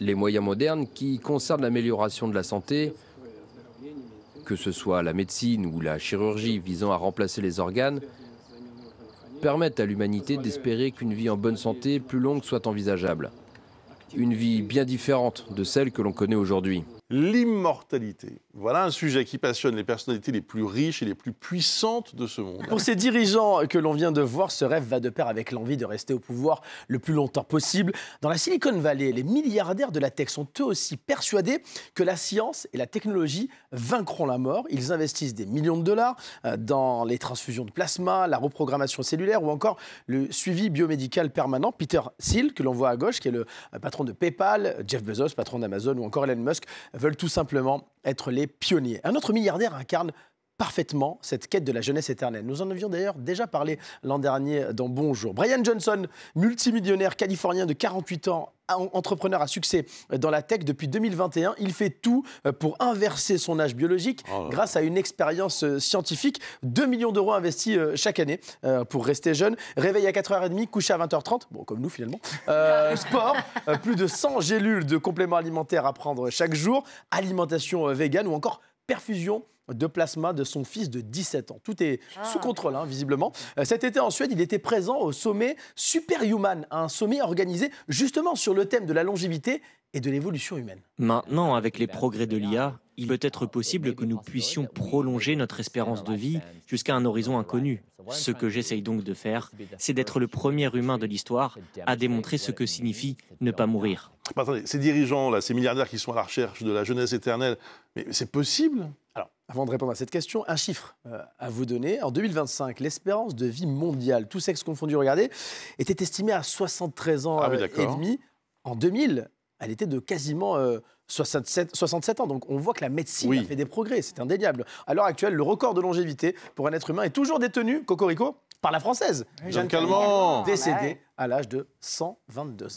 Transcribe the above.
Les moyens modernes qui concernent l'amélioration de la santé, que ce soit la médecine ou la chirurgie visant à remplacer les organes, permettent à l'humanité d'espérer qu'une vie en bonne santé plus longue soit envisageable. Une vie bien différente de celle que l'on connaît aujourd'hui. L'immortalité. Voilà un sujet qui passionne les personnalités les plus riches et les plus puissantes de ce monde. Pour ces dirigeants que l'on vient de voir, ce rêve va de pair avec l'envie de rester au pouvoir le plus longtemps possible. Dans la Silicon Valley, les milliardaires de la tech sont eux aussi persuadés que la science et la technologie vaincront la mort. Ils investissent des millions de dollars dans les transfusions de plasma, la reprogrammation cellulaire ou encore le suivi biomédical permanent. Peter Thiel, que l'on voit à gauche, qui est le patron de PayPal, Jeff Bezos, patron d'Amazon ou encore Elon Musk, veulent tout simplement être les pionniers. Un autre milliardaire incarne parfaitement cette quête de la jeunesse éternelle. Nous en avions d'ailleurs déjà parlé l'an dernier dans Bonjour. Brian Johnson, multimillionnaire californien de 48 ans, entrepreneur à succès dans la tech depuis 2021. Il fait tout pour inverser son âge biologique grâce à une expérience scientifique. 2 millions d'euros investis chaque année pour rester jeune. Réveil à 4h30, coucher à 20h30, bon, comme nous finalement. Sport, plus de 100 gélules de compléments alimentaires à prendre chaque jour. Alimentation végane ou encore perfusion de plasma de son fils de 17 ans. Tout est sous contrôle, visiblement. Cet été en Suède, il était présent au sommet Superhuman, un sommet organisé justement sur le thème de la longévité et de l'évolution humaine. Maintenant, avec les progrès de l'IA, il peut être possible que nous puissions prolonger notre espérance de vie jusqu'à un horizon inconnu. Ce que j'essaye donc de faire, c'est d'être le premier humain de l'histoire à démontrer ce que signifie ne pas mourir. Attendez, ces dirigeants-là, ces milliardaires qui sont à la recherche de la jeunesse éternelle, mais c'est possible? Alors, avant de répondre à cette question, un chiffre à vous donner. En 2025, l'espérance de vie mondiale, tous sexes confondus, regardez, était estimée à 73 ans et demi. En 2000, elle était de quasiment 67 ans. Donc on voit que la médecine a fait des progrès, c'est indéniable. À l'heure actuelle, le record de longévité pour un être humain est toujours détenu, Cocorico, par la Française Jeanne Calment, décédée à l'âge de 122 ans.